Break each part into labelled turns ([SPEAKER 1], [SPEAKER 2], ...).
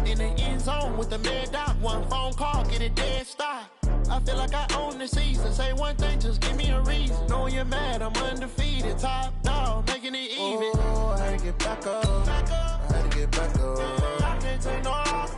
[SPEAKER 1] In the end zone with the mad dot, one phone call, get a dead stop. I feel like I own the season. Say one thing, just give me a reason. Knowing you're mad, I'm undefeated. Top dog, making it even. Oh, I had to get back up. I had to get back up. I can't take no loss.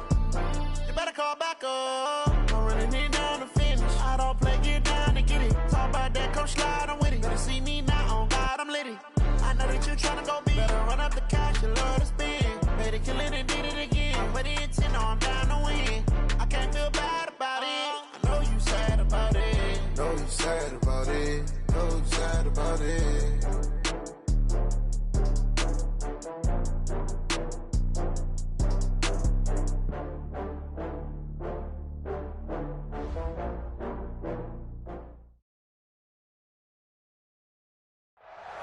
[SPEAKER 1] You better call back up. I'm running it down to finish. I don't play, get down to get it. Talk about that, come slide, I'm with it. Better see me now, on God, I'm litty. I know that you tryna go big. Better run up the cash, you love to spend. Better kill it and did it again. But it's in, I'm down to win. I can't feel bad about it. I know you sad about it. Know you sad about it. Know you sad about it.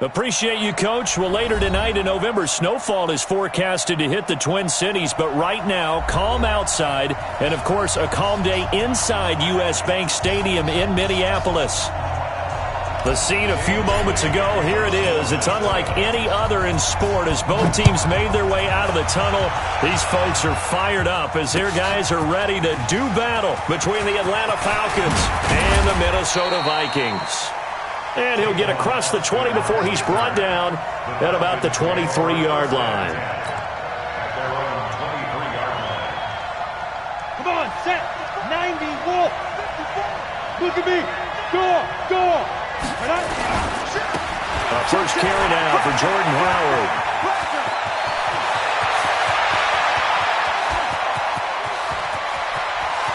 [SPEAKER 2] Appreciate you, Coach. Well, later tonight, a November snowfall is forecasted to hit the Twin Cities, but right now, calm outside, and, of course, a calm day inside U.S. Bank Stadium in Minneapolis. The scene a few moments ago, here it is. It's unlike any other in sport as both teams made their way out of the tunnel. These folks are fired up as their guys are ready to do battle between the Atlanta Falcons and the Minnesota Vikings. And he'll get across the 20 before he's brought down at about the 23-yard line.
[SPEAKER 3] Come on, set. 90, Wolf. Look at me. Go.
[SPEAKER 2] First carry down for Jordan Howard.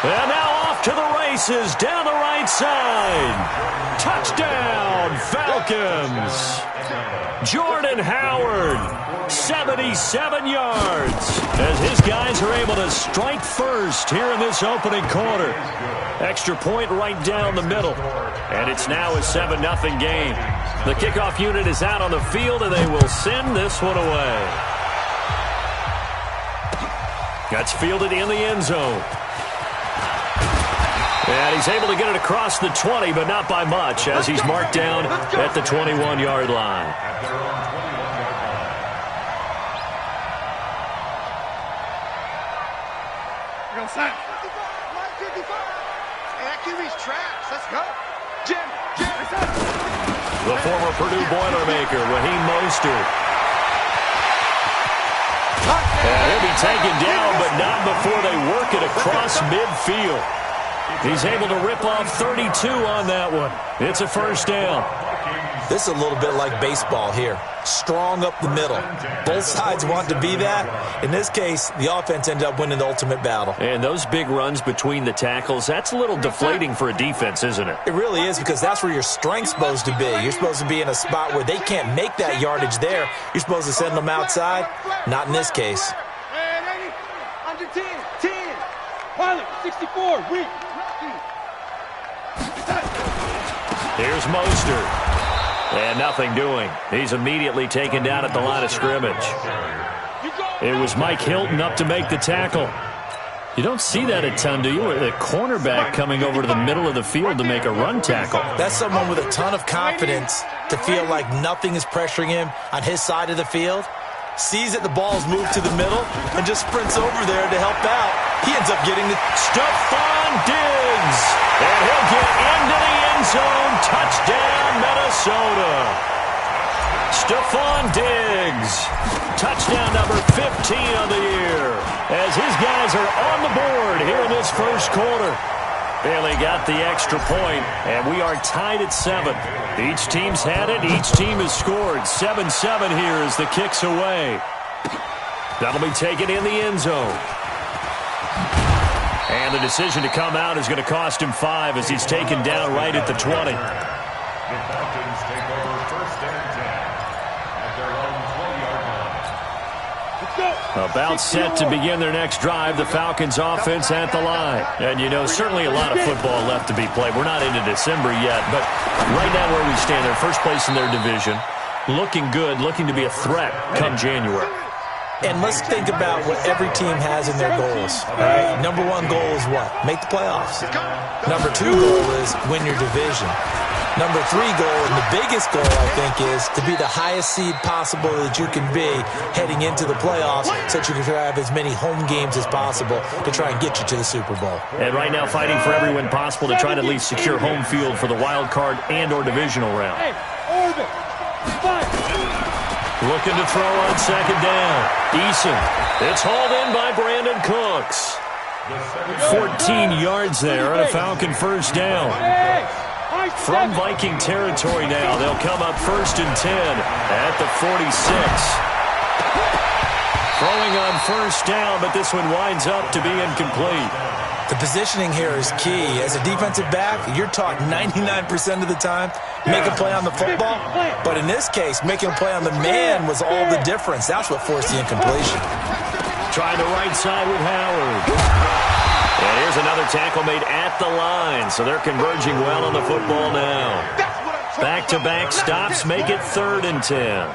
[SPEAKER 2] And now off to the races down the right side. Touchdown, Falcons. Jordan Howard, 77 yards, as his guys are able to strike first here in this opening quarter. Extra point right down the middle, and it's now a 7-0 game. The kickoff unit is out on the field, and they will send this one away. That's fielded in the end zone. And he's able to get it across the 20, but not by much, as he's marked down at the 21-yard line. The former Purdue Boilermaker, Raheem Mostert. And he'll be taken down, but not before they work it across midfield. He's able to rip off 32 on that one. It's a first down.
[SPEAKER 4] This is a little bit like baseball here. Strong up the middle. Both sides want to be that. In this case, the offense ended up winning the ultimate battle.
[SPEAKER 2] And those big runs between the tackles, that's a little deflating for a defense, isn't it?
[SPEAKER 4] It really is, because that's where your strength's supposed to be. You're supposed to be in a spot where they can't make that yardage there. You're supposed to send them outside. Not in this case.
[SPEAKER 3] Under 10. Pilot, 64, weak.
[SPEAKER 2] Here's Mostert. And nothing doing. He's immediately taken down at the line of scrimmage. It was Mike Hilton up to make the tackle. You don't see that a ton, do you? The cornerback coming over to the middle of the field to make a run tackle.
[SPEAKER 4] That's someone with a ton of confidence to feel like nothing is pressuring him on his side of the field. Sees that the ball's moved to the middle and just sprints over there to help out. He ends up getting the
[SPEAKER 2] Stephon Diggs. And he'll get into the end zone. Touchdown, Minnesota. Stephon Diggs. Touchdown number 15 of the year. As his guys are on the board here in this first quarter. Bailey got the extra point, and we are tied at 7. Each team's had it. Each team has scored. 7-7 here as the kick's away. That'll be taken in the end zone. And the decision to come out is going to cost him 5 as he's taken down right at the 20. About set to begin their next drive, the Falcons offense at the line. And, you know, certainly a lot of football left to be played. We're not into December yet, but right now where we stand, they're first place in their division. Looking good, looking to be a threat come January.
[SPEAKER 4] And let's think about what every team has in their goals. All right? Number 1 goal is what? Make the playoffs. Number 2 goal is win your division. Number 3 goal, and the biggest goal, I think, is to be the highest seed possible that you can be heading into the playoffs so that you can have as many home games as possible to try and get you to the Super Bowl.
[SPEAKER 2] And right now fighting for every win possible to try to at least secure home field for the wild card and or divisional round. Looking to throw on second down. Eason. It's hauled in by Brandon Cooks. 14 yards there on a Falcon first down. From Viking territory now, they'll come up 1st and 10 at the 46. Throwing on first down, but this one winds up to be incomplete.
[SPEAKER 4] The positioning here is key. As a defensive back, you're taught 99% of the time, make a play on the football. But in this case, making a play on the man was all the difference. That's what forced the incompletion.
[SPEAKER 2] Trying the right side with Howard. And here's another tackle made at the line, so they're converging well on the football now. Back-to-back stops make it 3rd and 10.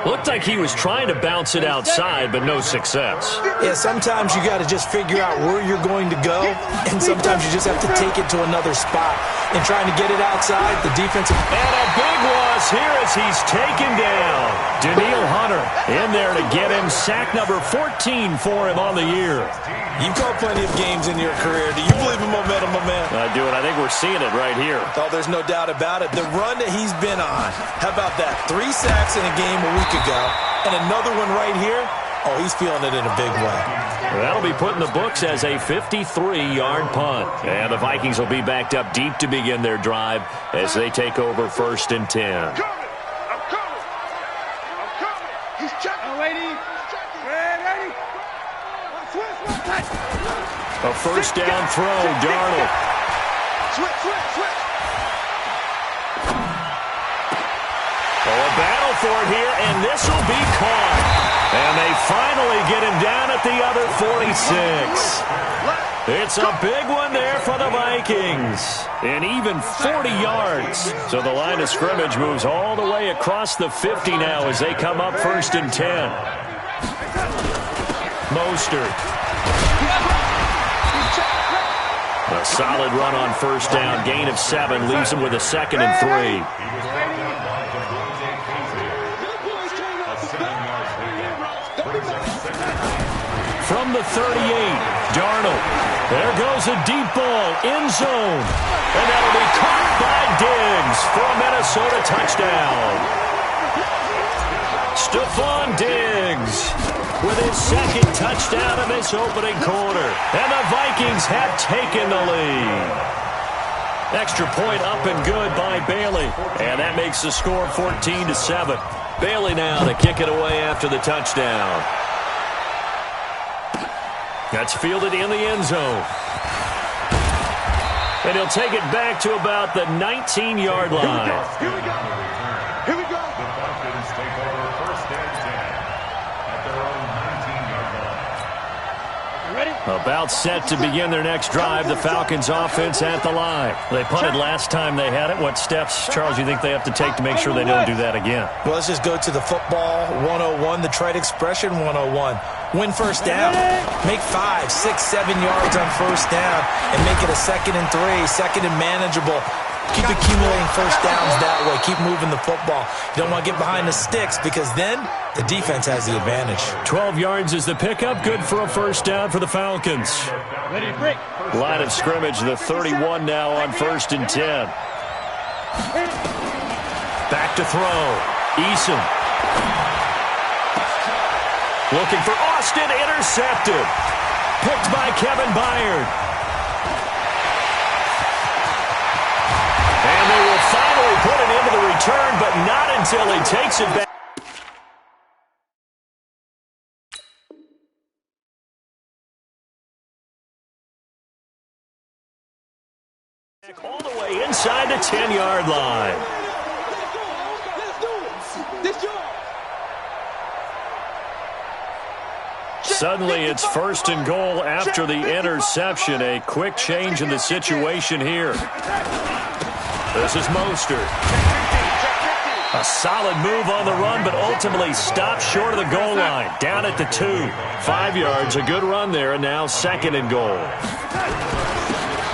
[SPEAKER 2] Looked like he was trying to bounce it outside, but no success.
[SPEAKER 4] Yeah, sometimes you got to just figure out where you're going to go, and sometimes you just have to take it to another spot. And trying to get it outside, the defensive...
[SPEAKER 2] And a big loss here as he's taken down. Danielle Hunter in there to get him sack number 14 for him on the year.
[SPEAKER 4] You've called plenty of games in your career. Do you believe in momentum, my man?
[SPEAKER 2] I do, and I think we're seeing it right here.
[SPEAKER 4] Oh, there's no doubt about it. The run that he's been on. How about that? 3 sacks in a game a week ago, and another one right here. Oh, he's feeling it in a big way.
[SPEAKER 2] That'll be put in the books as a 53-yard punt. And the Vikings will be backed up deep to begin their drive as they take over 1st and 10.
[SPEAKER 3] I'm coming. He's checking. Ready.
[SPEAKER 2] A first down throw, Darnold.
[SPEAKER 3] Switch.
[SPEAKER 2] Oh, a battle for it here, and this will be caught. And they finally get him down at the other 46. It's a big one there for the Vikings. And even 40 yards. So the line of scrimmage moves all the way across the 50 now as they come up 1st and 10. Mostert. A solid run on first down. Gain of 7 leaves him with a 2nd and 3. From the 38, Darnold. There goes a deep ball, end zone. And that'll be caught by Diggs for a Minnesota touchdown. Stephon Diggs with his 2nd touchdown of this opening quarter. And the Vikings have taken the lead. Extra point up and good by Bailey. And that makes the score 14-7. Bailey now to kick it away after the touchdown. That's fielded in the end zone. And he'll take it back to about the 19-yard line.
[SPEAKER 3] Here we go. The Falcons take over 1st and 10 at their own 19-yard line. Ready?
[SPEAKER 2] About set to begin their next drive. The Falcons offense at the line. They punted last time they had it. What steps, Charles, do you think they have to take to make sure they don't do that again?
[SPEAKER 4] Well, let's just go to the football 101, the trade expression 101. Win first down. Make 5, 6, 7 yards on first down and make it a 2nd and 3, 2nd and manageable. Keep accumulating first downs that way. Keep moving the football. You don't want to get behind the sticks because then the defense has the advantage.
[SPEAKER 2] 12 yards is the pickup. Good for a first down for the Falcons.
[SPEAKER 3] Ready, break.
[SPEAKER 2] Line of scrimmage, the 31 now on 1st and 10. Back to throw. Eason. Looking for Austin, intercepted. Picked by Kevin Byard. And they will finally put it into the return, but not until he takes it back. All the way inside the 10-yard line. Suddenly it's 1st and goal after the interception. A quick change in the situation here. This is Mostert. A solid move on the run, but ultimately stopped short of the goal line. Down at the 2. 5 yards, a good run there, and now 2nd and goal.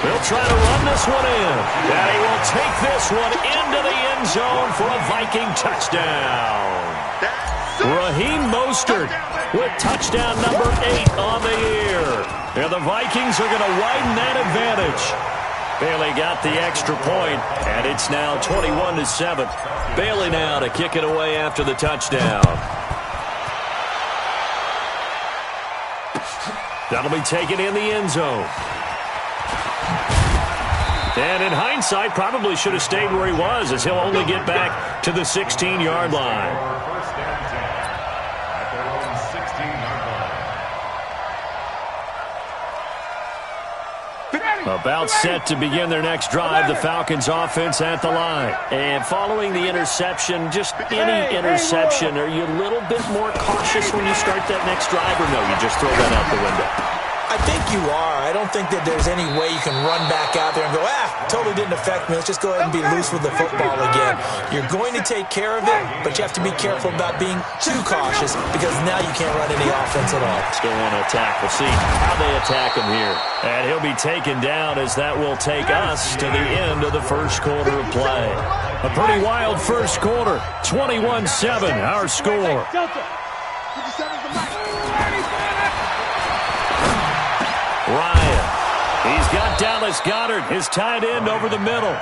[SPEAKER 2] They'll try to run this one in. And he will take this one into the end zone for a Viking touchdown. Raheem Mostert with touchdown number 8 on the year. And the Vikings are going to widen that advantage. Bailey got the extra point, and it's now 21-7. Bailey now to kick it away after the touchdown. That'll be taken in the end zone. And in hindsight, probably should have stayed where he was, as he'll only get back to the 16-yard line.
[SPEAKER 3] First and 10 at their own 16-yard line.
[SPEAKER 2] About set to begin their next drive, the Falcons offense at the line. And following the interception, just any interception, are you a little bit more cautious when you start that next drive, or no, you just throw that out the window?
[SPEAKER 4] I think you are. I don't think that there's any way you can run back out there and go, totally didn't affect me. Let's just go ahead and be loose with the football again. You're going to take care of it, but you have to be careful about being too cautious because now you can't run any offense at all.
[SPEAKER 2] Still want to attack. We'll see how they attack him here. And he'll be taken down as that will take us to the end of the first quarter of play. A pretty wild first quarter. 21-7, our score. Ryan. He's got Dallas Goedert, his tight end, over the middle.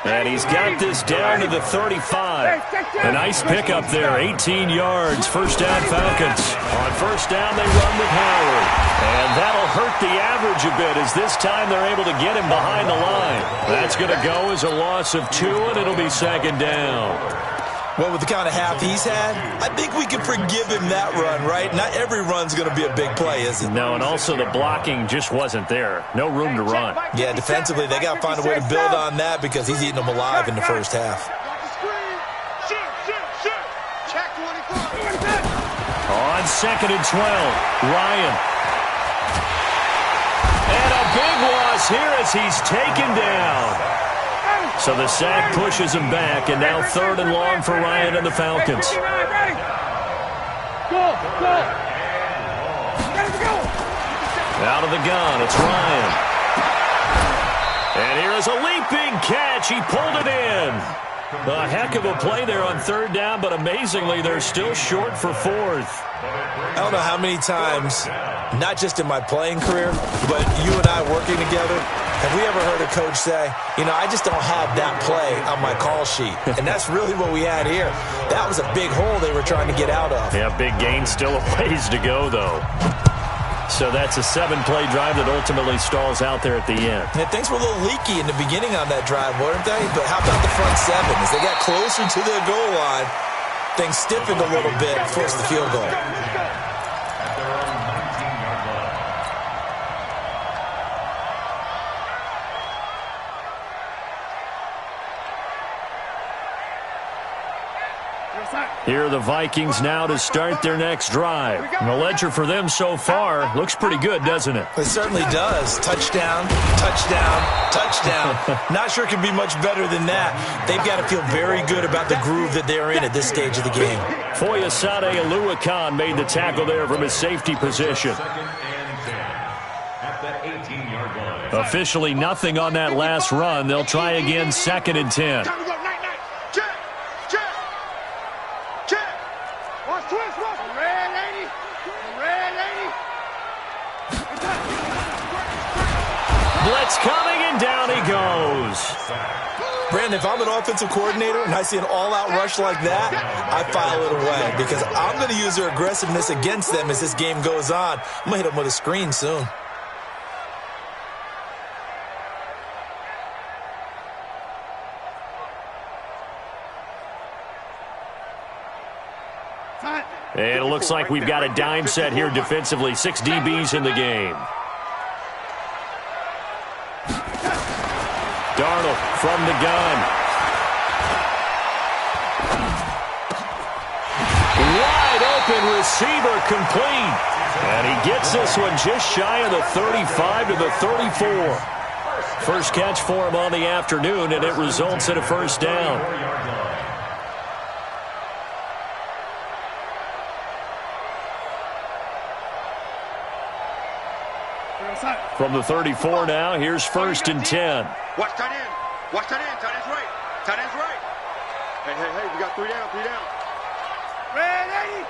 [SPEAKER 2] And he's got this down to the 35. A nice pickup there, 18 yards, first down Falcons. On first down, they run with Howard. And that'll hurt the average a bit, as this time they're able to get him behind the line. That's going to go as a loss of 2, and it'll be second down.
[SPEAKER 4] Well, with the kind of half he's had, I think we can forgive him that run, right? Not every run's going to be a big play, is it?
[SPEAKER 2] No, and also the blocking just wasn't there. No room to run.
[SPEAKER 4] Yeah, defensively, they got to find a way to build on that because he's eating them alive in the first half.
[SPEAKER 2] On second and 12, Ryan. And a big loss here as he's taken down. So the sack pushes him back, and now third and long for Ryan and the Falcons. Out of the gun, it's Ryan. And here is a leaping catch. He pulled it in. A heck of a play there on third down, but amazingly, they're still short for fourth.
[SPEAKER 4] I don't know how many times, not just in my playing career, but you and I working together, have we ever heard a coach say, I just don't have that play on my call sheet? And that's really what we had here. That was a big hole they were trying to get out of.
[SPEAKER 2] Yeah, big gain, still a ways to go, though. So that's a 7-play drive that ultimately stalls out there at the end.
[SPEAKER 4] And things were a little leaky in the beginning on that drive, weren't they? But how about the front 7? As they got closer to the goal line, things stiffened a little bit, forced the field goal.
[SPEAKER 3] At their own 19-yard line.
[SPEAKER 2] Here are the Vikings now to start their next drive. And the ledger for them so far looks pretty good, doesn't it?
[SPEAKER 4] It certainly does. Touchdown, touchdown, touchdown. Not sure it can be much better than that. They've got to feel very good about the groove that they're in at this stage of the game.
[SPEAKER 2] Foyesade Oluwakan made the tackle there from his safety position.
[SPEAKER 3] Second and 10 at the 18-yard line.
[SPEAKER 2] Officially nothing on that last run. They'll try again, second and 10. Blitz coming, and down he goes.
[SPEAKER 4] Brandon, if I'm an offensive coordinator and I see an all-out rush like that, I file it away because I'm going to use their aggressiveness against them as this game goes on. I'm going to hit them with a screen soon.
[SPEAKER 2] And it looks like we've got a dime set here defensively. 6 DBs in the game. Darnold from the gun. Wide open receiver complete. And he gets this one just shy of the 35 to the 34. First catch for him on the afternoon, and it results in a first down. From the 34 now, here's 1st and 10.
[SPEAKER 5] Watch tight end. Watch tight end. Tight end's right. Tight end's right. Hey, we got 3 down, 3 down. Ready?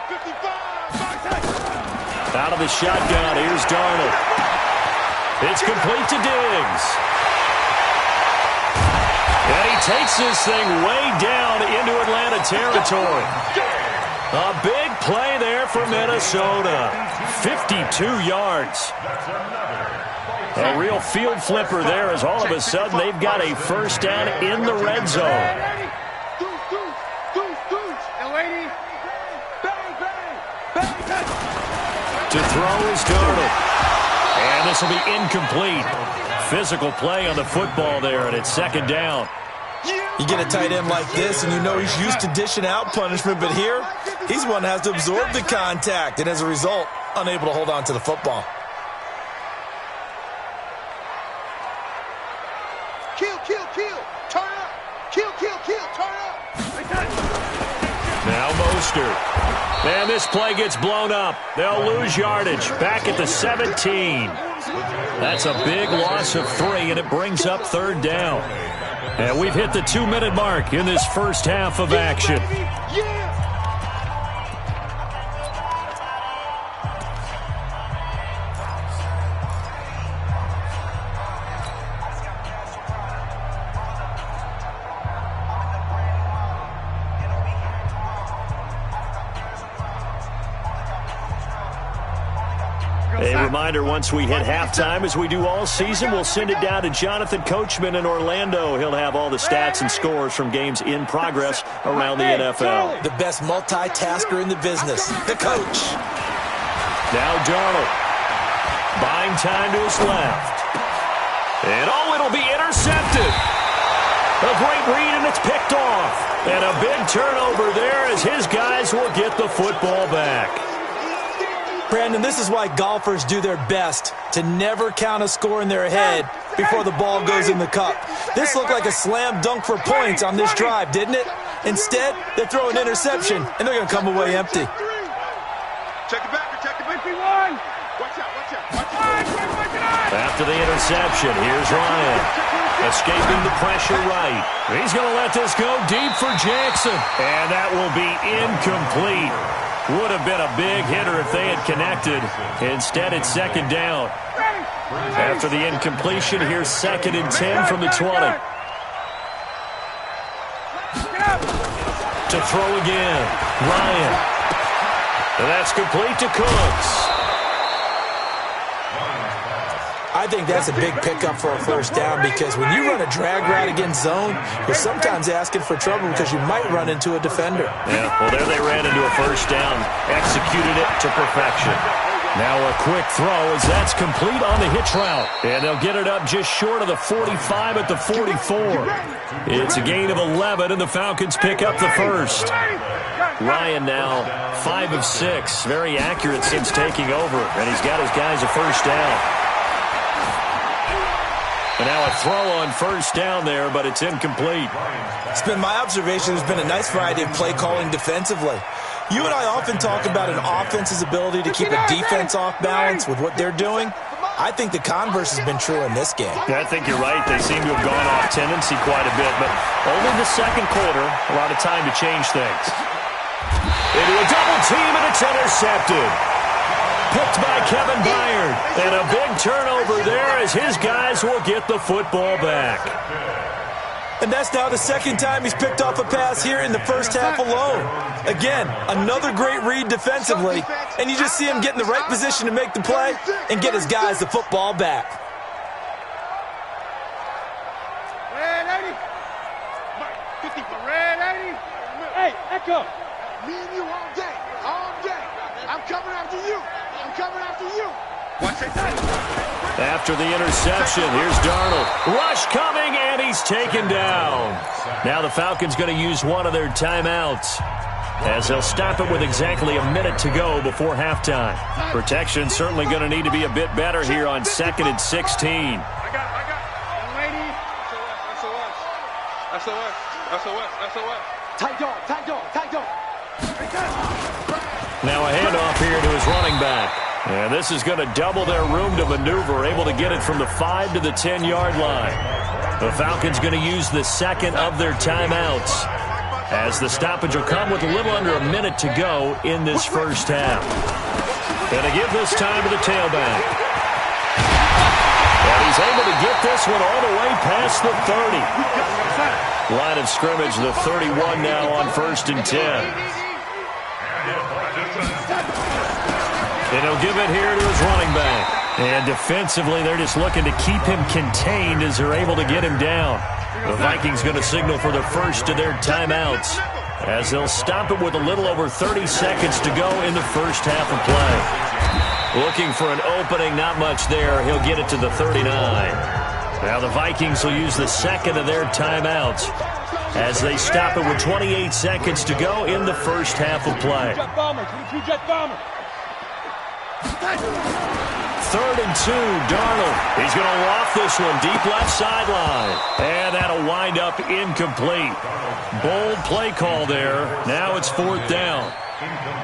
[SPEAKER 5] 55.
[SPEAKER 2] Out of the shotgun, here's Darnold. It's complete to Diggs. And he takes this thing way down into Atlanta territory. A big play there for Minnesota. 52 yards. A real field flipper there as all of a sudden they've got a 1st down in the red zone. To throw is Darnold. And this will be incomplete. Physical play on the football there, and it's 2nd down.
[SPEAKER 4] You get a tight end like this, and you know he's used to dishing out punishment, but here, he's the one that has to absorb the contact, and as a result, unable to hold on to the football.
[SPEAKER 5] Kill. Turn up. Kill. Turn up.
[SPEAKER 2] Now Mostert. And this play gets blown up. They'll lose yardage. Back at the 17. That's a big loss of 3, and it brings up 3rd down. And we've hit the 2-minute mark in this first half of action. A reminder, once we hit halftime, as we do all season, we'll send it down to Jonathan Coachman in Orlando. He'll have all the stats and scores from games in progress around the NFL.
[SPEAKER 4] The best multitasker in the business, the coach.
[SPEAKER 2] Now Darnold. Buying time to his left. And it'll be intercepted. A great read, and it's picked off. And a big turnover there as his guys will get the football back.
[SPEAKER 4] Brandon, this is why golfers do their best to never count a score in their head before the ball goes in the cup. This looked like a slam dunk for points on this drive, didn't it? Instead, they throw an interception, and they're going to come away empty.
[SPEAKER 5] Check it back. Watch out.
[SPEAKER 2] After the interception, here's Ryan. Escaping the pressure right. He's going to let this go deep for Jackson. And that will be incomplete. Would have been a big hitter if they had connected. Instead, it's 2nd down. After the incompletion, here's 2nd and 10 from the 20. To throw again, Ryan. And that's complete to Cooks.
[SPEAKER 4] I think that's a big pickup for a 1st down because when you run a drag route against zone, you're sometimes asking for trouble because you might run into a defender.
[SPEAKER 2] Yeah, well, there they ran into a 1st down, executed it to perfection. Now a quick throw as that's complete on the hitch route. And they'll get it up just short of the 45 at the 44. It's a gain of 11, and the Falcons pick up the 1st. Ryan now 5 of 6, very accurate since taking over, and he's got his guys a 1st down. And now a throw on 1st down there, but it's incomplete.
[SPEAKER 4] It's been my observation there's been a nice variety of play calling defensively. You and I often talk about an offense's ability to keep a defense off balance with what they're doing. I think the converse has been true in this game.
[SPEAKER 2] Yeah, I think you're right. They seem to have gone off tendency quite a bit, but only the 2nd quarter, a lot of time to change things. Into a double team, and it's intercepted. Picked by Kevin Byard. And a big turnover there as his guys will get the football back.
[SPEAKER 4] And that's now the 2nd time he's picked off a pass here in the first half alone. Again, another great read defensively, and you just see him get in the right position to make the play and get his guys the football back.
[SPEAKER 5] Red 80. 50 for Red 80. Hey, Echo. Me and you all day. I'm coming after you. Watch it.
[SPEAKER 2] After the interception, here's Darnold. Rush coming, and he's taken down. Now the Falcons going to use one of their timeouts, as they'll stop it with exactly a minute to go before halftime. Protection certainly going to need to be a bit better here on 2nd and 16.
[SPEAKER 5] I got. Lady. SOS. Tight dog.
[SPEAKER 2] Now a handoff here to his running back. And this is going to double their room to maneuver, able to get it from the 5 to the 10-yard line. The Falcons going to use the second of their timeouts, as the stoppage will come with a little under a minute to go in this first half. Going to give this time to the tailback. And he's able to get this one all the way past the 30. Line of scrimmage, the 31 now on 1st and 10. And he'll give it here to his running back. And defensively, they're just looking to keep him contained as they're able to get him down. The Vikings going to signal for the first of their timeouts, as they'll stop it with a little over 30 seconds to go in the first half of play. Looking for an opening, not much there. He'll get it to the 39. Now the Vikings will use the second of their timeouts, as they stop it with 28 seconds to go in the first half of play. 3rd and 2, Darnold. He's going to loft this one deep left sideline. And that'll wind up incomplete. Bold play call there. Now it's 4th down.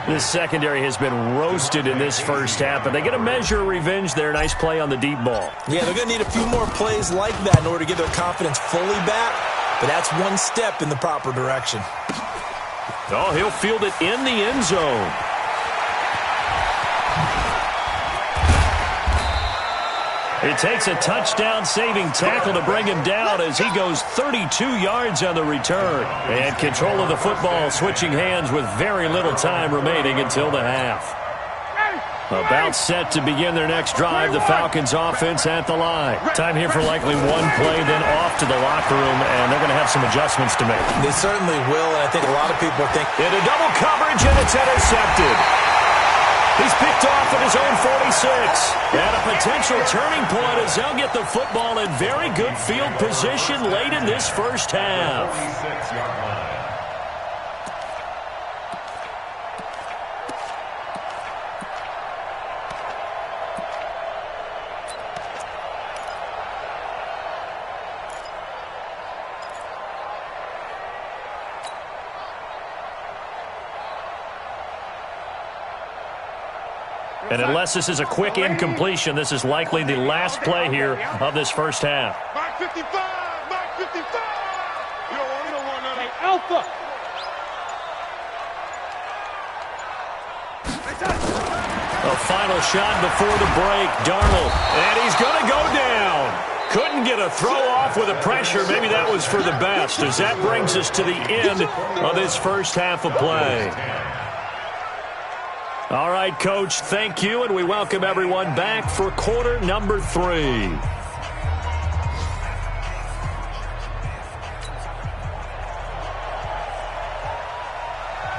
[SPEAKER 2] This secondary has been roasted in this first half, but they get a measure of revenge there. Nice play on the deep ball.
[SPEAKER 4] Yeah, they're going to need a few more plays like that in order to get their confidence fully back, but that's one step in the proper direction.
[SPEAKER 2] Oh, he'll field it in the end zone. It takes a touchdown-saving tackle to bring him down as he goes 32 yards on the return. And control of the football switching hands with very little time remaining until the half. About set to begin their next drive, the Falcons offense at the line. Time here for likely one play, then off to the locker room, and they're going to have some adjustments to make.
[SPEAKER 4] They certainly will, and I think a lot of people think...
[SPEAKER 2] Into double coverage, and it's intercepted. He's picked off at his own 46. And a potential turning point as they'll get the football in very good field position late in this first half. And unless this is a quick incompletion, this is likely the last play here of this first half.
[SPEAKER 5] Mark 55! Mark 55! You don't want none of that. Alpha!
[SPEAKER 2] A final shot before the break. Darnold. And he's going to go down. Couldn't get a throw off with the pressure. Maybe that was for the best, as that brings us to the end of this first half of play. All right, Coach, thank you, and we welcome everyone back for quarter number 3.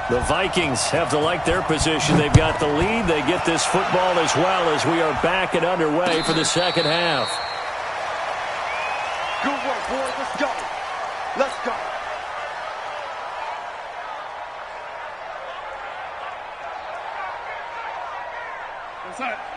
[SPEAKER 2] The Vikings have to like their position. They've got the lead. They get this football as well as we are back and underway for the second half.
[SPEAKER 5] Good work, boys. Let's go. Let's go.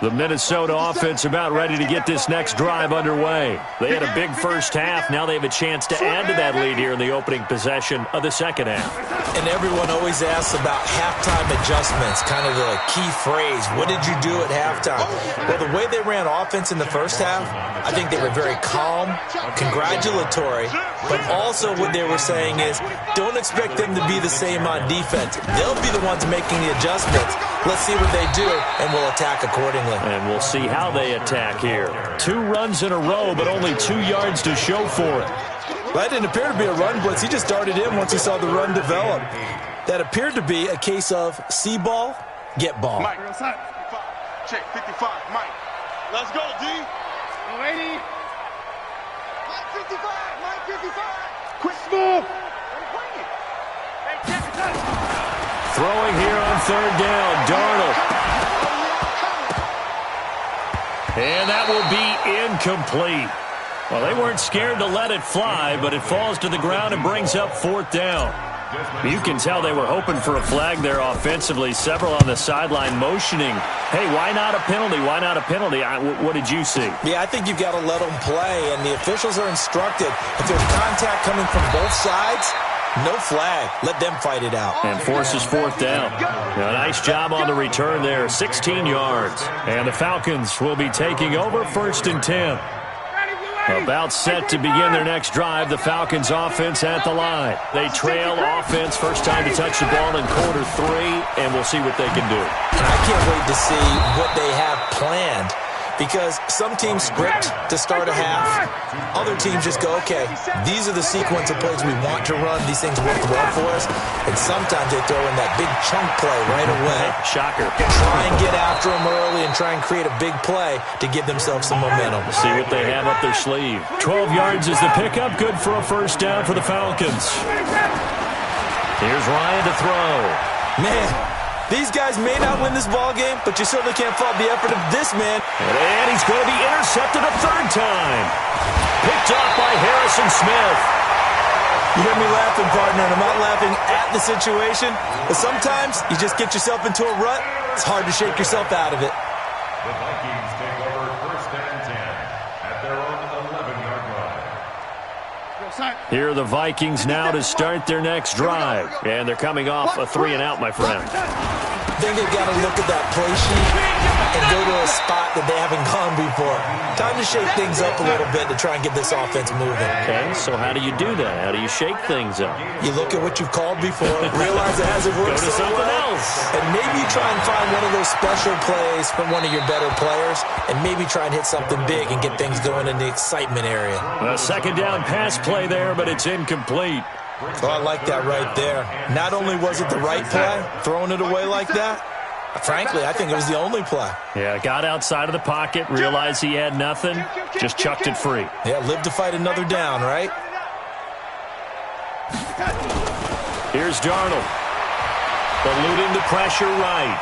[SPEAKER 2] The Minnesota offense about ready to get this next drive underway. They had a big first half. Now they have a chance to add to that lead here in the opening possession of the second half.
[SPEAKER 4] And everyone always asks about halftime adjustments, kind of the key phrase. What did you do at halftime? Well, the way they ran offense in the first half, I think they were very calm, congratulatory, but also what they were saying is don't expect them to be the same on defense. They'll be the ones making the adjustments. Let's see what they do, and we'll attack accordingly.
[SPEAKER 2] And we'll see how they attack here. 2 runs in a row, but only 2 yards to show for it.
[SPEAKER 4] That didn't appear to be a run blitz. He just darted in once he saw the run develop. That appeared to be a case of see ball, get ball.
[SPEAKER 5] Mike, check 55. Mike, let's go, D. 80. Mike 55. Mike 55. Quick move.
[SPEAKER 2] Throwing here on 3rd down, Darnold. And that will be incomplete. Well, they weren't scared to let it fly, but it falls to the ground and brings up 4th down. You can tell they were hoping for a flag there offensively. Several on the sideline motioning, hey, why not a penalty? Why not a penalty? What did you see?
[SPEAKER 4] Yeah, I think you've got to let them play, and the officials are instructed if there's contact coming from both sides, No flag. Let them fight it out.
[SPEAKER 2] And forces fourth down. A nice job on the return there, 16 yards. And the Falcons will be taking over 1st and 10. About set to begin their next drive, the Falcons offense at the line. They trail offense, first time to touch the ball in quarter 3, and we'll see what they can do.
[SPEAKER 4] I can't wait to see what they have planned, because some teams script to start a half. Other teams just go, okay, these are the sequence of plays we want to run. These things work well for us. And sometimes they throw in that big chunk play right away.
[SPEAKER 2] Shocker.
[SPEAKER 4] Try and get after them early and try and create a big play to give themselves some momentum.
[SPEAKER 2] See what they have up their sleeve. 12 yards is the pickup. Good for a first down for the Falcons. Here's Ryan to throw.
[SPEAKER 4] Man, these guys may not win this ball game, but you certainly can't fault the effort of this man.
[SPEAKER 2] And he's going to be intercepted a 3rd time. Picked off by Harrison Smith.
[SPEAKER 4] You hear me laughing, partner, and I'm not laughing at the situation, but sometimes you just get yourself into a rut. It's hard to shake yourself out of it.
[SPEAKER 3] The Vikings take over 1st and 10 at their own 11-yard line.
[SPEAKER 2] Here are the Vikings now to start their next drive. And they're coming off a 3-and-out, my friend.
[SPEAKER 4] I think they've got to look at that play sheet and go to a spot that they haven't gone before. Time to shake things up a little bit to try and get this offense moving.
[SPEAKER 2] Okay, so how do you do that? How do you shake things up?
[SPEAKER 4] You look at what you've called before, realize it hasn't worked
[SPEAKER 2] Go to
[SPEAKER 4] so
[SPEAKER 2] something
[SPEAKER 4] well,
[SPEAKER 2] else.
[SPEAKER 4] and maybe you try and find one of those special plays from one of your better players, and maybe try and hit something big and get things going in the excitement area.
[SPEAKER 2] A 2nd down pass play there, but it's incomplete.
[SPEAKER 4] Oh, I like that right there. Not only was it the right play, throwing it away like that, frankly, I think it was the only play.
[SPEAKER 2] Yeah, got outside of the pocket, realized he had nothing, just chucked it free.
[SPEAKER 4] Yeah, live to fight another down, right?
[SPEAKER 2] Here's Darnold. Eluding the pressure right.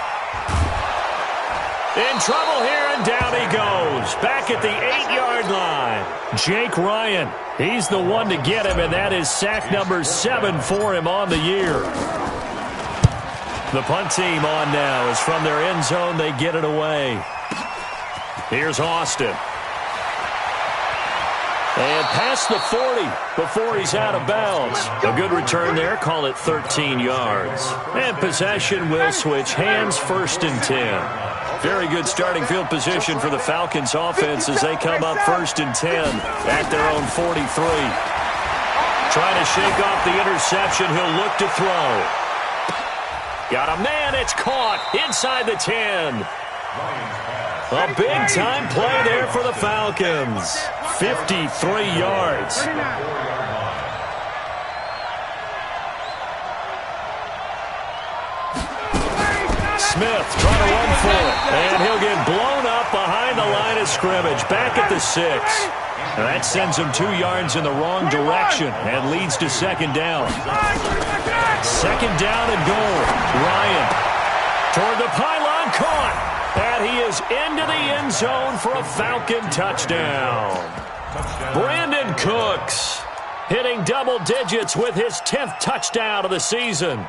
[SPEAKER 2] In trouble here, and down he goes. Back at the 8-yard line. Jake Ryan, he's the one to get him, and that is sack number 7 for him on the year. The punt team on now is from their end zone. They get it away. Here's Austin. And past the 40 before he's out of bounds. A good return there. Call it 13 yards. And possession will switch hands, 1st and 10. Very good starting field position for the Falcons offense as they come up 1st and 10 at their own 43. Trying to shake off the interception. He'll look to throw. Got a man. It's caught inside the 10. A big-time play there for the Falcons. 53 yards. Smith trying to run for it. And he'll get blown up behind the line of scrimmage. Back at the 6. And that sends him 2 yards in the wrong direction and leads to 2nd down. 2nd down and goal. Ryan toward the pylon, caught. And he is into the end zone for a Falcon touchdown. Brandon Cooks hitting double digits with his 10th touchdown of the season,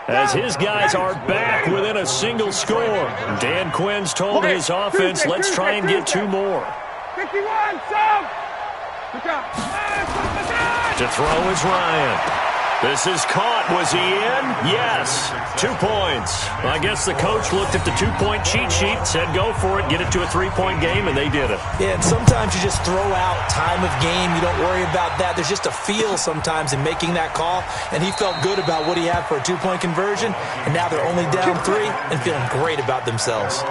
[SPEAKER 2] as his guys are back within a single score. Dan Quinn's told his offense, let's try and get 2 more.
[SPEAKER 5] 51,
[SPEAKER 2] To throw is Ryan. This is caught. Was he in? Yes. 2 points. I guess the coach looked at the 2-point cheat sheet, said go for it, get it to a 3-point game, and they did it.
[SPEAKER 4] Yeah, and sometimes you just throw out time of game. You don't worry about that. There's just a feel sometimes in making that call, and he felt good about what he had for a 2-point conversion, and now they're only down 3 and feeling great about themselves.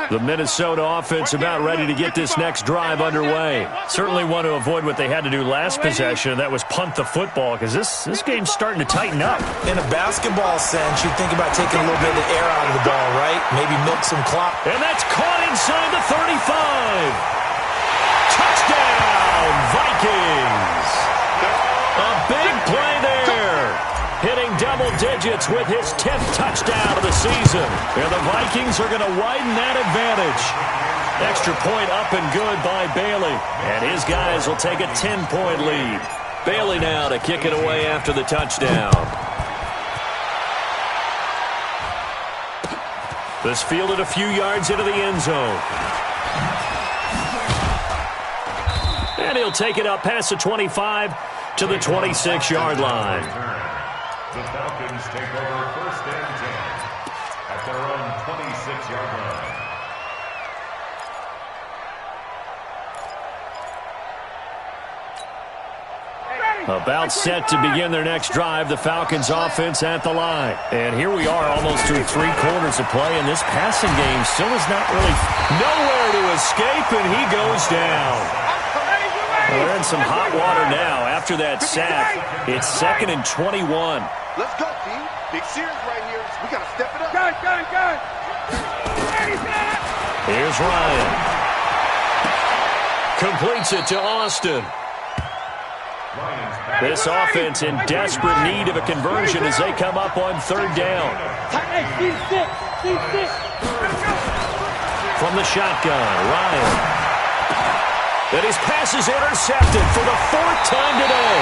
[SPEAKER 2] The Minnesota offense about ready to get this next drive underway. Certainly want to avoid what they had to do last possession, and that was punt the football, because this game's starting to tighten up.
[SPEAKER 4] In a basketball sense, you think about taking a little bit of the air out of the ball, right? Maybe milk some clock.
[SPEAKER 2] And that's caught inside the 35. Touchdown, Vikings. A big play there. Hitting double digits with his 10th touchdown of the season. And the Vikings are going to widen that advantage. Extra point up and good by Bailey. And his guys will take a 10-point lead. Bailey now to kick it away after the touchdown. This fielded a few yards into the end zone. And he'll take it up past the 25 to the 26-yard line.
[SPEAKER 3] The Falcons take over 1st and 10 at their own 26-yard line.
[SPEAKER 2] About set to begin their next drive, the Falcons offense at the line. And here we are almost through 3 quarters of play, and this passing game still is not really nowhere to escape, and he goes down. Well, they're in some hot water now after that sack. It's 2nd and 21.
[SPEAKER 5] Let's go, team. Big series right here. We got to step it up. Gun.
[SPEAKER 2] Here's Ryan. Completes it to Austin. This offense in desperate need of a conversion as they come up on 3rd down. From the shotgun, Ryan. Then his pass is intercepted for the 4th time today.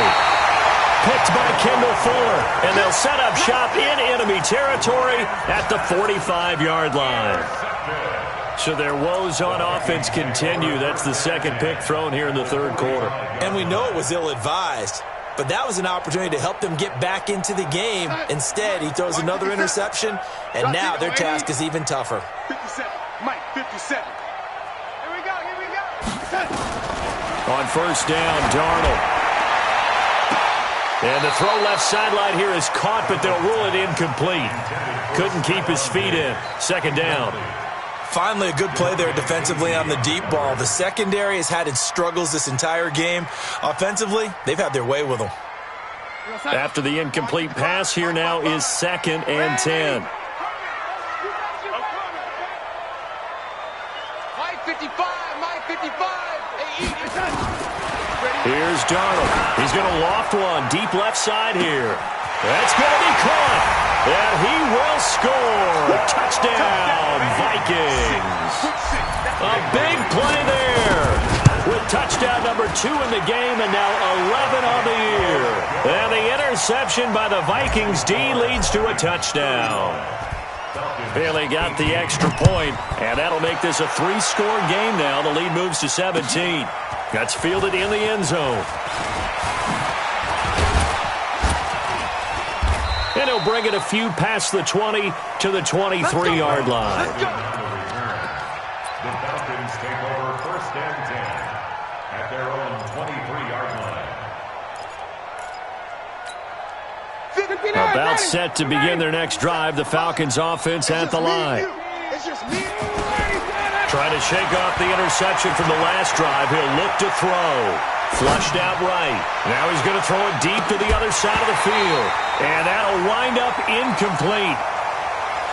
[SPEAKER 2] Picked by Kendall Fuller, and they'll set up shop in enemy territory at the 45-yard line. So their woes on offense continue. That's the 2nd pick thrown here in the 3rd quarter.
[SPEAKER 4] And we know it was ill-advised, but that was an opportunity to help them get back into the game. Instead, he throws another interception, and now their task is even tougher.
[SPEAKER 5] 57. Mike, 57. Here we go.
[SPEAKER 2] On 1st down, Darnold. And the throw left sideline here is caught, but they'll rule it incomplete. Couldn't keep his feet in. 2nd down.
[SPEAKER 4] Finally, a good play there defensively on the deep ball. The secondary has had its struggles this entire game. Offensively, they've had their way with them.
[SPEAKER 2] After the incomplete pass, here now is 2nd and 10.
[SPEAKER 5] Mike 55.
[SPEAKER 2] Here's Darnold. He's going to loft one deep left side here. That's going to be caught. And he will score. Touchdown, Vikings. A big play there. With touchdown number 2 in the game and now 11 on the year. And the interception by the Vikings D leads to a touchdown. Bailey got the extra point, and that'll make this a 3-score game now. The lead moves to 17. That's fielded in the end zone. And he'll bring it a few past the 20 to the 23-yard line.
[SPEAKER 3] The Falcons take over 1st and 10 at their own 23-yard line.
[SPEAKER 2] About set to begin their next drive, the Falcons offense at the line. Trying to shake off the interception from the last drive. He'll look to throw. Flushed out right. Now he's going to throw it deep to the other side of the field. And that'll wind up incomplete.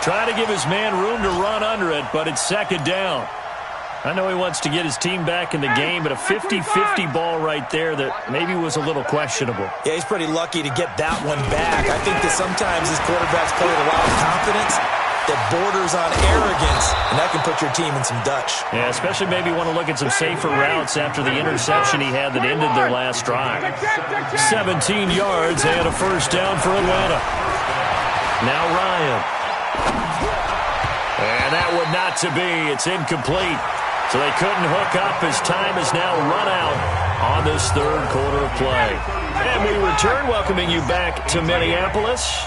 [SPEAKER 2] Trying to give his man room to run under it, but it's 2nd down. I know he wants to get his team back in the game, but a 50-50 ball right there that maybe was a little questionable.
[SPEAKER 4] Yeah, he's pretty lucky to get that one back. I think that sometimes his quarterbacks play with a lot of confidence that borders on arrogance, and that can put your team in some Dutch.
[SPEAKER 2] Yeah, especially maybe want to look at some safer routes after the interception he had that ended their last drive. 17 yards and a 1st down for Atlanta. Now Ryan. And that would not to be. It's incomplete. So they couldn't hook up as time has now run out on this 3rd quarter of play. And we return, welcoming you back to Minneapolis.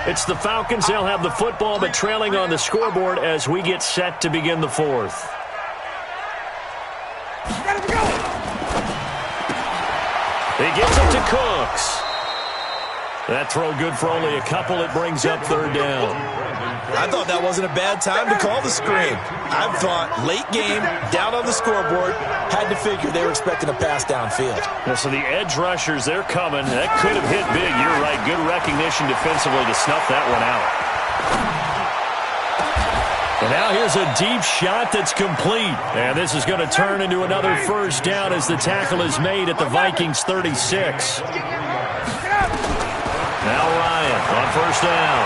[SPEAKER 2] It's the Falcons. They'll have the football, but trailing on the scoreboard as we get set to begin the 4th. He gets it to Cooks. That throw good for only a couple. It brings up 3rd down.
[SPEAKER 4] I thought that wasn't a bad time to call the screen. I thought late game, down on the scoreboard, had to figure they were expecting a pass downfield.
[SPEAKER 2] Yeah, so the edge rushers, they're coming. That could have hit big. You're right. Good recognition defensively to snuff that one out. And now here's a deep shot that's complete. And this is going to turn into another 1st down as the tackle is made at the Vikings 36. Now Ryan on 1st down.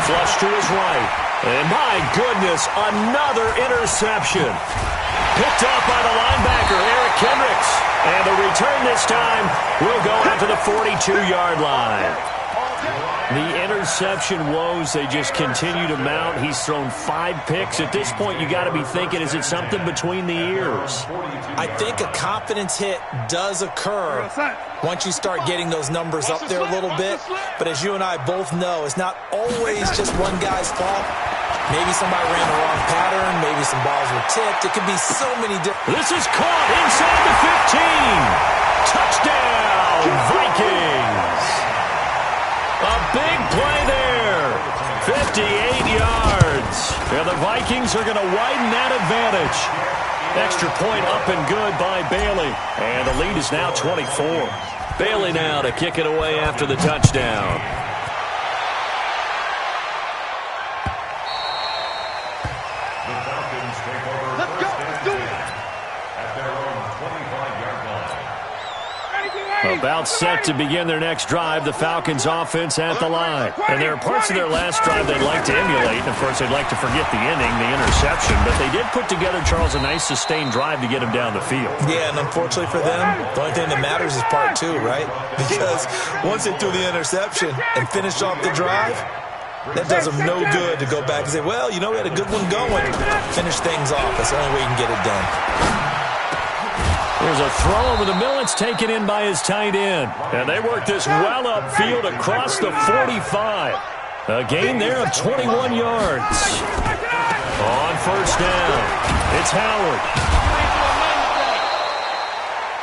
[SPEAKER 2] Flush to his right. And my goodness, another interception. Picked up by the linebacker, Eric Kendricks. And the return this time will go out to the 42-yard line. The interception woes, they just continue to mount. He's thrown 5 picks. At this point, you got to be thinking, is it something between the ears?
[SPEAKER 4] I think a confidence hit does occur once you start getting those numbers up there a little bit. But as you and I both know, it's not always just one guy's fault. Maybe somebody ran the wrong pattern. Maybe some balls were tipped. It could be so many different.
[SPEAKER 2] This is caught inside the 15. Touchdown, Vikings. A big play there. 58 yards. And the Vikings are going to widen that advantage. Extra point up and good by Bailey. And the lead is now 24. Bailey now to kick it away after the touchdown.
[SPEAKER 3] The Falcons take over. Let's go. Let's do it. At their own 25-yard line.
[SPEAKER 2] About set to begin their next drive, the Falcons offense at the line. And there are parts of their last drive they'd like to emulate. And, of course, they'd like to forget the inning, the interception. But they did put together, Charles, a nice sustained drive to get him down the field.
[SPEAKER 4] Yeah, and unfortunately for them, the only thing that matters is part 2, right? Because once they threw the interception and finished off the drive, that does them no good to go back and say, well, you know, we had a good one going. Finish things off. That's the only way you can get it done.
[SPEAKER 2] There's a throw over the middle. It's taken in by his tight end. And they work this well upfield across the 45. A gain there of 21 yards. On first down, it's Howard.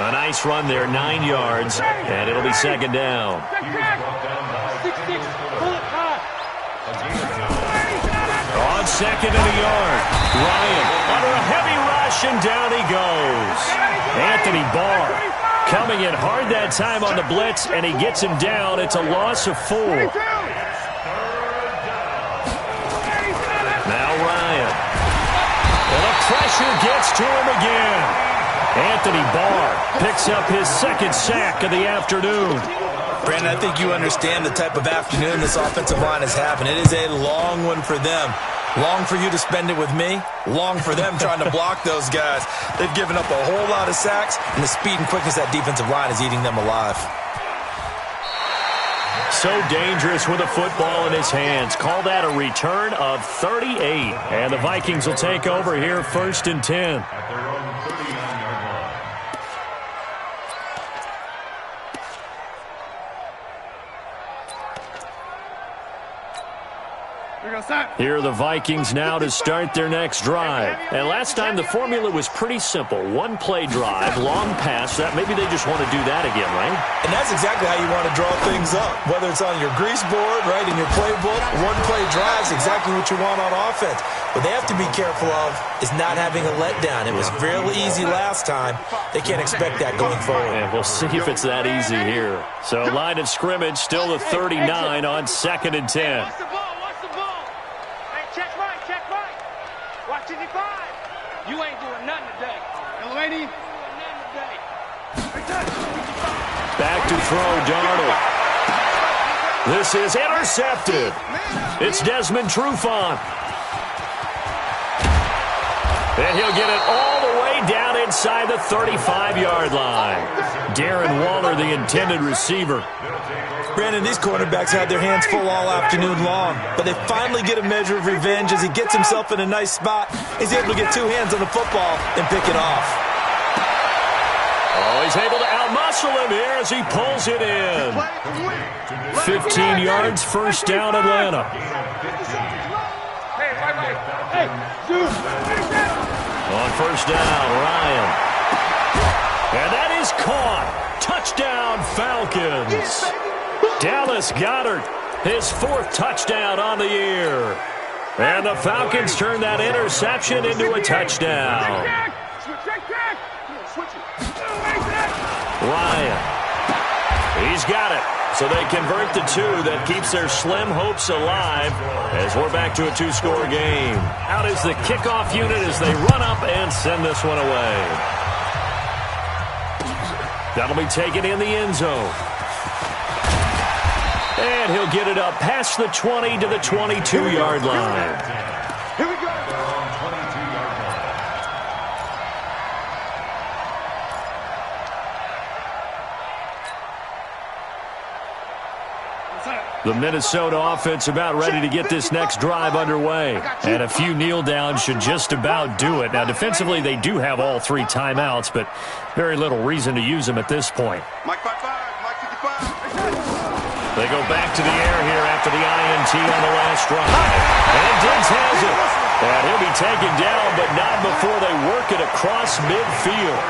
[SPEAKER 2] A nice run there, 9 yards, and it'll be second down. On second and a yard, Ryan under a heavy rush, and down he goes. Anthony Barr coming in hard that time on the blitz, and he gets him down. It's a loss of 4. Now Ryan. And the pressure gets to him again. Anthony Barr picks up his second sack of the afternoon.
[SPEAKER 4] Brandon, I think you understand the type of afternoon this offensive line is having. It is a long one for them. Long for you to spend it with me. Long for them trying to block those guys. They've given up a whole lot of sacks, and the speed and quickness of that defensive line is eating them alive.
[SPEAKER 2] So dangerous with a football in his hands. Call that a return of 38. And the Vikings will take over here, 1st and 10.
[SPEAKER 3] At their own 39-yard line.
[SPEAKER 2] Here are the Vikings now to start their next drive. And last time the formula was pretty simple. 1-play drive, long pass. That maybe they just want to do that again, right?
[SPEAKER 4] And that's exactly how you want to draw things up. Whether it's on your grease board, right, in your playbook, 1-play drive is exactly what you want on offense. What they have to be careful of is not having a letdown. It was real easy last time. They can't expect that going forward.
[SPEAKER 2] And we'll see if it's that easy here. So line of scrimmage, still the 39 on 2nd and 10.
[SPEAKER 5] You ain't doing nothing today. Hello, lady.
[SPEAKER 2] Back to throw, Darnold. This is intercepted. It's Desmond Trufant. And he'll get it all the way down inside the 35-yard line. Darren Waller, the intended receiver.
[SPEAKER 4] Brandon, these quarterbacks had their hands full all afternoon long, but they finally get a measure of revenge as he gets himself in a nice spot. He's able to get 2 hands on the football and pick it off.
[SPEAKER 2] Oh, he's able to outmuscle him here as he pulls it in. 15 yards, first down, Atlanta. On first down, Ryan. And that is caught. Touchdown, Falcons. Dallas Goedert, his 4th touchdown on the year. And the Falcons turn that interception into a touchdown. Ryan. He's got it. So they convert the 2 that keeps their slim hopes alive as we're back to a 2-score game. Out is the kickoff unit as they run up and send this one away. That'll be taken in the end zone. And he'll get it up past the 20 to the 22-yard line.
[SPEAKER 5] Here we go.
[SPEAKER 2] The Minnesota offense about ready to get this next drive underway. And a few kneel downs should just about do it. Now, defensively, they do have all 3 timeouts, but very little reason to use them at this point.
[SPEAKER 5] Mike 55, Mike 55.
[SPEAKER 2] They go back to the air here after the INT on the last drive. And Diggs has it. And he'll be taken down, but not before they work it across midfield.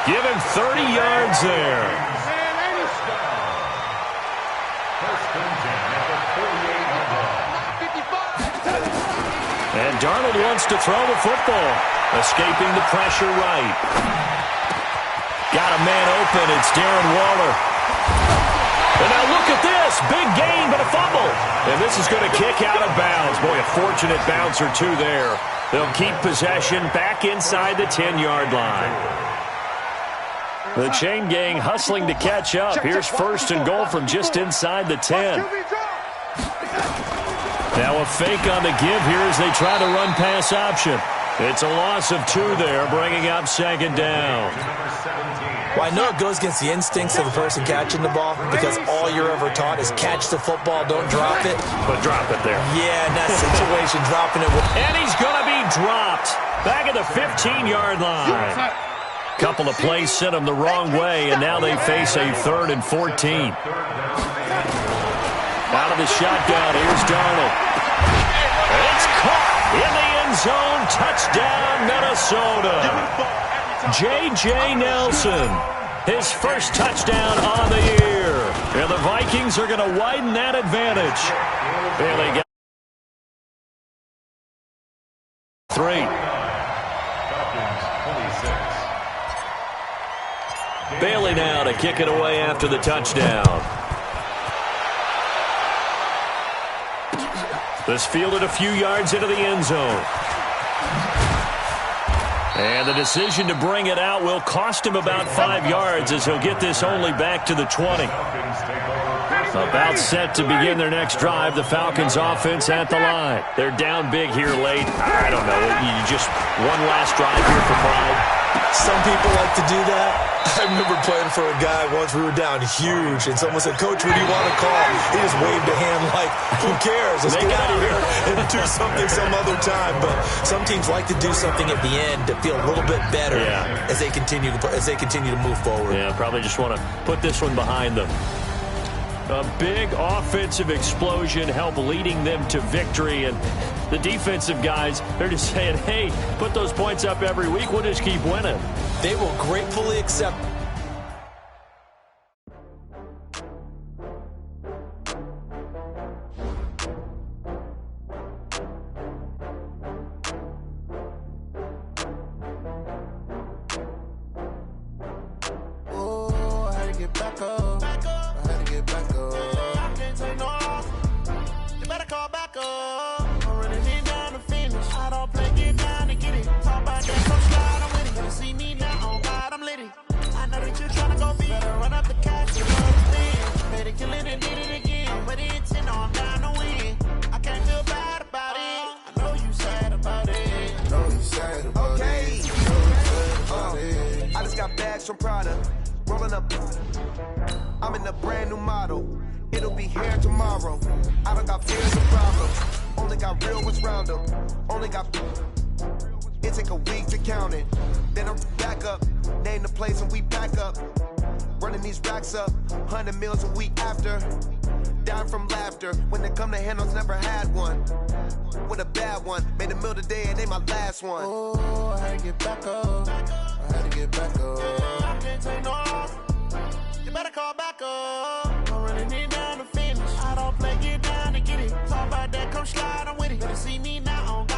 [SPEAKER 2] Give him 30 yards there. And Darnold wants to throw the football. Escaping the pressure right. Got a man open. It's Darren Waller. And now look at this. Big gain, but a fumble. And this is going to kick out of bounds. Boy, a fortunate bounce or two there. They'll keep possession back inside the 10-yard line. The chain gang hustling to catch up. Here's 1st and goal from just inside the 10. Now a fake on the give here as they try to run pass option. It's a loss of 2 there, bringing up 2nd down.
[SPEAKER 4] Well, I know it goes against the instincts of the person catching the ball because all you're ever taught is catch the football, don't drop it.
[SPEAKER 2] But drop it there.
[SPEAKER 4] Yeah, in that situation, dropping it.
[SPEAKER 2] And he's going to be dropped back at the 15-yard line. Couple of plays sent him the wrong way, and now they face a 3rd and 14. Out of the shotgun, here's Darnold. It's caught in the end zone. Touchdown, Minnesota. J.J. Nelson, his first touchdown on the year. And the Vikings are going to widen that advantage. Bailey got 3. Bailey now to kick it away after the touchdown. This fielded a few yards into the end zone. And the decision to bring it out will cost him about 5 yards as he'll get this only back to the 20. About set to begin their next drive, the Falcons offense at the line. They're down big here late. I don't know. You just one last drive here for pride.
[SPEAKER 4] Some people like to do that. I remember playing for a guy once. We were down huge, and someone said, "Coach, what do you want to call?" He just waved a hand like, who cares? Let's get out of here and do something some other time. But some teams like to do something at the end to feel a little bit better as they continue to move forward.
[SPEAKER 2] Yeah, probably just want to put this one behind them. A big offensive explosion helped leading them to victory. And the defensive guys, they're just saying, hey, put those points up every week. We'll just keep winning.
[SPEAKER 4] They will gratefully accept.
[SPEAKER 6] From Prada, rolling up. I'm in a brand new model. It'll be here tomorrow. I don't got fears or problems. Only got real ones round them. Only got. It take a week to count it. Then I'm back up. Name the place and we pack up. Running these racks up. 100 meals a week after. Down from laughter. When they come to handles, never had one. With a bad one. Made a meal today and ain't my last one.
[SPEAKER 1] Oh, I had to get back up. I had to get back up. I can't take no loss. You better call back up. I'm running it down to finish. I don't play, get down to get it. Talk about that, come slide, I'm with it. Better see me now on God.